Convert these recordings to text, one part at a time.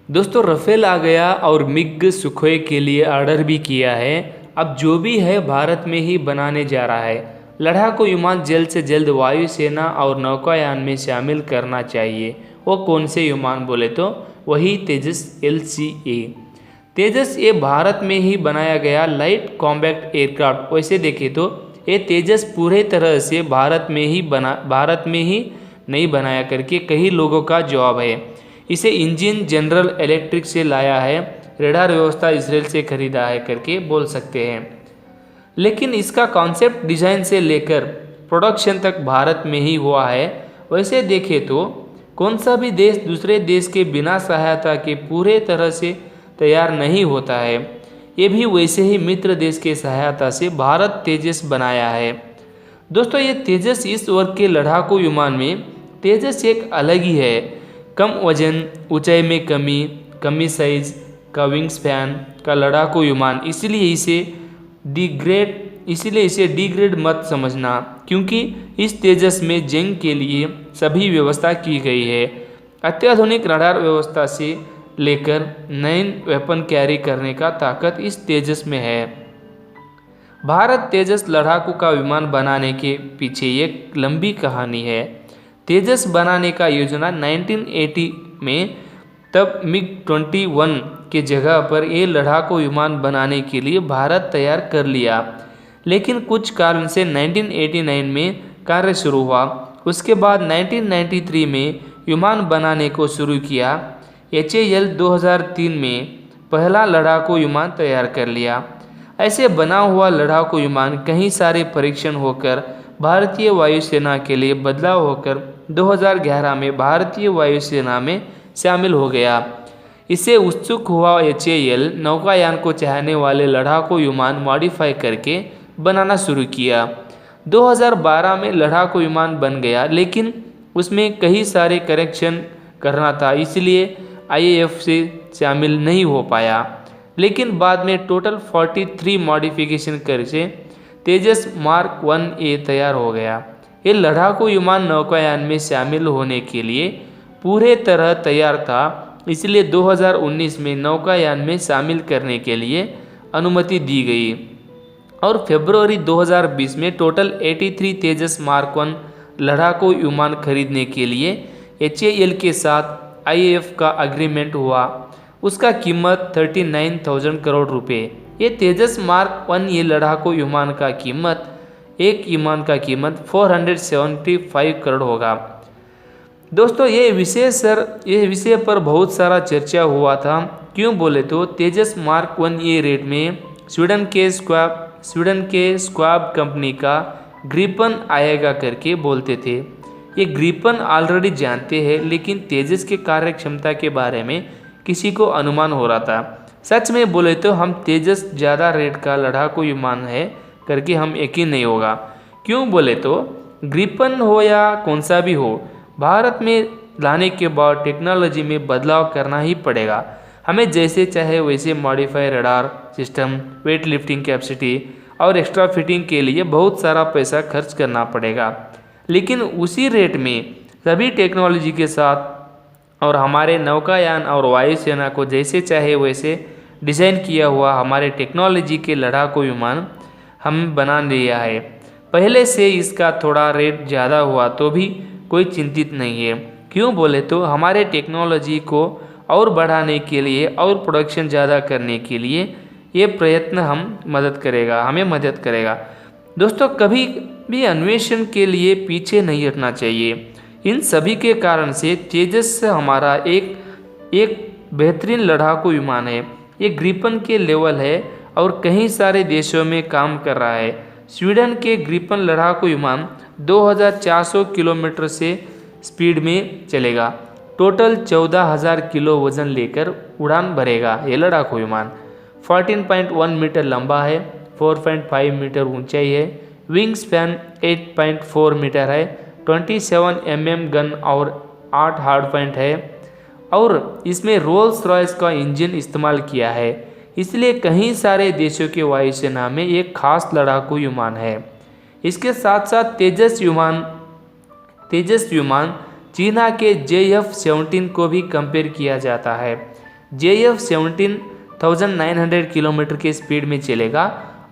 दोस्तों राफेल आ गया और मिग सुखोई के लिए ऑर्डर भी किया है। अब जो भी है भारत में ही बनाने जा रहा है। लड़ाकू विमान जल्द से जल्द वायुसेना और नौकायान में शामिल करना चाहिए। वो कौन से विमान बोले तो वही तेजस LCA। तेजस ये भारत में ही बनाया गया लाइट कॉम्बैक्ट एयरक्राफ्ट। वैसे देखें तो ये तेजस पूरे तरह से भारत में ही नहीं बनाया करके कई लोगों का जवाब है। इसे इंजन जनरल इलेक्ट्रिक से लाया है, रेडार व्यवस्था इसराइल से खरीदा है करके बोल सकते हैं। लेकिन इसका कॉन्सेप्ट डिज़ाइन से लेकर प्रोडक्शन तक भारत में ही हुआ है। वैसे देखें तो कौन सा भी देश दूसरे देश के बिना सहायता के पूरे तरह से तैयार नहीं होता है। ये भी वैसे ही मित्र देश के सहायता से भारत तेजस बनाया है। दोस्तों ये तेजस इस वर्ग के लड़ाकू विमान में तेजस एक अलग ही है। कम वजन, ऊंचाई में कमी, कमी साइज का विंग स्पैन का लड़ाकू विमान, इसीलिए इसे डिग्रेड मत समझना, क्योंकि इस तेजस में जंग के लिए सभी व्यवस्था की गई है। अत्याधुनिक रडार व्यवस्था से लेकर नए वेपन कैरी करने का ताकत इस तेजस में है। भारत तेजस लड़ाकू का विमान बनाने के पीछे एक लंबी कहानी है। तेजस बनाने का योजना 1980 में तब MiG-21 के जगह पर ये लड़ाकू विमान बनाने के लिए भारत तैयार कर लिया। लेकिन कुछ कारण से 1989 में कार्य शुरू हुआ। उसके बाद 1993 में विमान बनाने को शुरू किया। HAL 2003 में पहला लड़ाकू विमान तैयार कर लिया। ऐसे बना हुआ लड़ाकू विमान कई सारे परीक्षण होकर भारतीय वायुसेना के लिए बदलाव होकर 2011 में भारतीय वायुसेना में शामिल हो गया। इससे उत्सुक हुआ HAL नौकायान को चाहने वाले लड़ाकू विमान मॉडिफाई करके बनाना शुरू किया। 2012 में लड़ाकू विमान बन गया, लेकिन उसमें कई सारे करेक्शन करना था, इसलिए IAF से शामिल नहीं हो पाया। लेकिन बाद में टोटल 43 मॉडिफिकेशन करके तेजस मार्क 1A तैयार हो गया। ये लड़ाकू विमान नौकायान में शामिल होने के लिए पूरे तरह तैयार था, इसलिए 2019 में नौकायान में शामिल करने के लिए अनुमति दी गई और फरवरी 2020 में टोटल 83 तेजस मार्क 1 लड़ाकू विमान खरीदने के लिए HAL के साथ IAF का एग्रीमेंट हुआ। उसका कीमत 39,000 करोड़ रुपए। ये तेजस मार्क 1 ये लड़ाकू विमान का कीमत 475 करोड़ होगा। दोस्तों ये विषय पर बहुत सारा चर्चा हुआ था। क्यों बोले तो तेजस मार्क 1 ये रेट में स्वीडन के स्क्वाब कंपनी का ग्रिपन आएगा करके बोलते थे। ये ग्रिपन ऑलरेडी जानते हैं, लेकिन तेजस के कार्य क्षमता के बारे में किसी को अनुमान हो रहा था। सच में बोले तो हम तेजस ज़्यादा रेट का लड़ाकू विमान है करके हम यकीन नहीं होगा। क्यों बोले तो ग्रिपन हो या कौन सा भी हो, भारत में लाने के बाद टेक्नोलॉजी में बदलाव करना ही पड़ेगा। हमें जैसे चाहे वैसे modify radar system, weight lifting capacity और एक्स्ट्रा फिटिंग के लिए बहुत सारा पैसा खर्च करना पड़ेगा। लेकिन उसी रेट में सभी टेक्नोलॉजी के साथ और हमारे नौकायान और वायुसेना को जैसे चाहे वैसे डिज़ाइन किया हुआ हमारे टेक्नोलॉजी के लड़ाकू विमान हम बना लिया है। पहले से इसका थोड़ा रेट ज़्यादा हुआ तो भी कोई चिंतित नहीं है। क्यों बोले तो हमारे टेक्नोलॉजी को और बढ़ाने के लिए और प्रोडक्शन ज़्यादा करने के लिए ये प्रयत्न हमें मदद करेगा। दोस्तों कभी भी अन्वेषण के लिए पीछे नहीं हटना चाहिए। इन सभी के कारण से तेजस हमारा एक बेहतरीन लड़ाकू विमान है। ये ग्रिपन के लेवल है और कई सारे देशों में काम कर रहा है। स्वीडन के ग्रिपन लड़ाकू विमान 2400 किलोमीटर से स्पीड में चलेगा। टोटल 14,000 किलो वजन लेकर उड़ान भरेगा। ये लड़ाकू विमान 14.1 मीटर लंबा है, 4.5 मीटर ऊंचाई है, विंग स्पैन 8.4 मीटर है, 27 mm गन और 8 हार्ड पॉइंट है और इसमें रोल्स रॉयस का इंजन इस्तेमाल किया है। इसलिए कई सारे देशों के वायुसेना में एक खास लड़ाकू विमान है। इसके साथ साथ तेजस विमान चीना के JF-17 को भी कंपेयर किया जाता है। JF-17 1900 किलोमीटर के स्पीड में चलेगा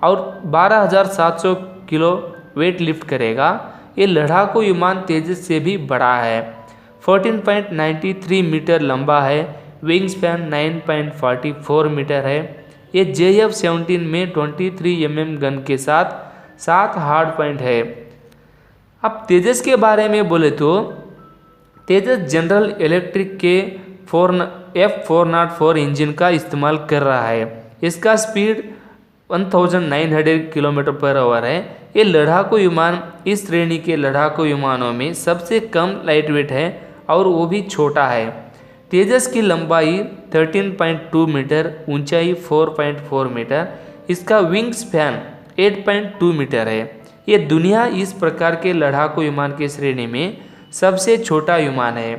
और 12,700 किलो वेट लिफ्ट करेगा। ये लड़ाकू विमान तेजस से भी बड़ा है, 14.93 मीटर लंबा है, विंग स्पैन 9.44 मीटर है। ये JF-17 में 23 mm गन के साथ 7 हार्ड पॉइंट है। अब तेजस के बारे में बोले तो तेजस जनरल इलेक्ट्रिक के F404 इंजन का इस्तेमाल कर रहा है। इसका स्पीड 1900 किलोमीटर पर आवर है। ये लड़ाकू विमान इस श्रेणी के लड़ाकू विमानों में सबसे कम लाइट वेट है और वो भी छोटा है। तेजस की लंबाई 13.2 मीटर, ऊंचाई 4.4 मीटर, इसका विंग स्पैन 8.2 मीटर है। ये दुनिया इस प्रकार के लड़ाकू विमान के श्रेणी में सबसे छोटा विमान है।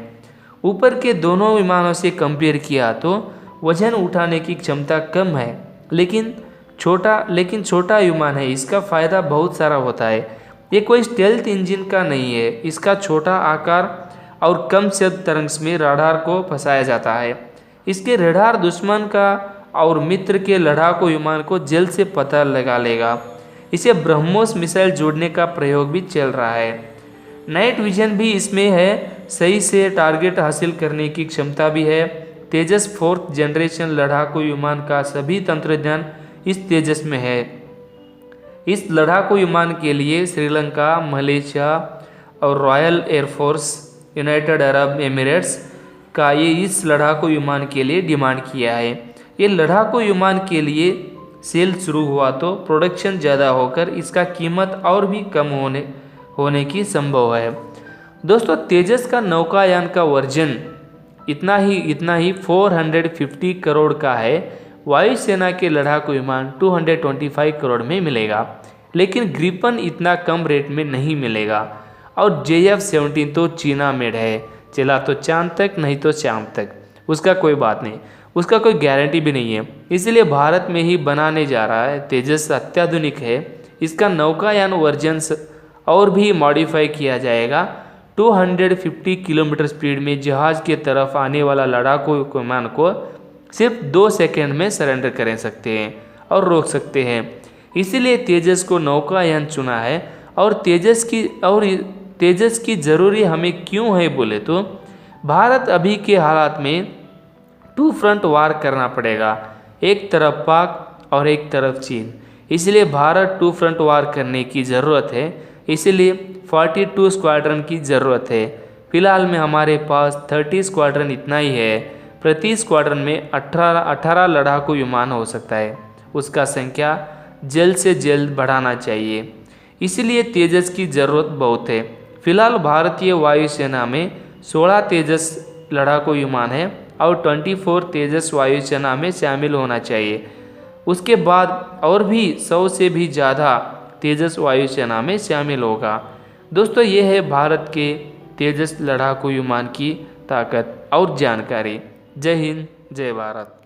ऊपर के दोनों विमानों से कंपेयर किया तो वजन उठाने की क्षमता कम है, लेकिन छोटा विमान है। इसका फ़ायदा बहुत सारा होता है। ये कोई स्टेल्थ इंजन का नहीं है। इसका छोटा आकार और कम शब्द तरंग में रडार को फंसाया जाता है। इसके रडार दुश्मन का और मित्र के लड़ाकू विमान को जल्द से पता लगा लेगा। इसे ब्रह्मोस मिसाइल जोड़ने का प्रयोग भी चल रहा है। नाइट विजन भी इसमें है, सही से टारगेट हासिल करने की क्षमता भी है। तेजस 4th जनरेशन लड़ाकू विमान का सभी तंत्रज्ञान इस तेजस में है। इस लड़ाकू विमान के लिए श्रीलंका, मलेशिया और royal air force, United Arab Emirates का ये इस लड़ाकू विमान के लिए डिमांड किया है। ये लड़ाकू विमान के लिए सेल शुरू हुआ तो प्रोडक्शन ज़्यादा होकर इसका कीमत और भी कम होने की संभव है। दोस्तों, तेजस का नौकायान का वर्जन इतना ही 450 करोड़ का है। वायुसेना के लड़ाकू विमान 225 करोड़ में मिलेगा, लेकिन ग्रिपन इतना कम रेट में नहीं मिलेगा। और JF-17 तो चीना मेड है, चला तो चांद तक नहीं तो शाम तक, उसका कोई बात नहीं, उसका कोई गारंटी भी नहीं है। इसलिए भारत में ही बनाने जा रहा है। तेजस अत्याधुनिक है। इसका नौकायान वर्जन और भी मॉडिफाई किया जाएगा। 250 किलोमीटर स्पीड में जहाज के तरफ आने वाला लड़ाकू विमान को सिर्फ 2 सेकंड में सरेंडर कर सकते हैं और रोक सकते हैं। इसीलिए तेजस को नौकायान चुना है। और तेजस की ज़रूरी हमें क्यों है बोले तो भारत अभी के हालात में 2 फ्रंट वार करना पड़ेगा, एक तरफ पाक और एक तरफ चीन। इसलिए भारत 2 फ्रंट वार करने की ज़रूरत है। इसलिए 42 स्क्वाड्रन की ज़रूरत है। फिलहाल में हमारे पास 30 स्क्वाड्रन इतना ही है। प्रति स्क्वाड्रन में 18 लड़ाकू विमान हो सकता है। उसका संख्या जल्द से जल्द बढ़ाना चाहिए। इसलिए तेजस की ज़रूरत बहुत है। फिलहाल भारतीय वायुसेना में 16 तेजस लड़ाकू विमान है और 24 तेजस वायुसेना में शामिल होना चाहिए। उसके बाद और भी 100 से भी ज़्यादा तेजस वायुसेना में शामिल होगा। दोस्तों, ये है भारत के तेजस लड़ाकू विमान की ताकत और जानकारी। जय हिंद, जय भारत।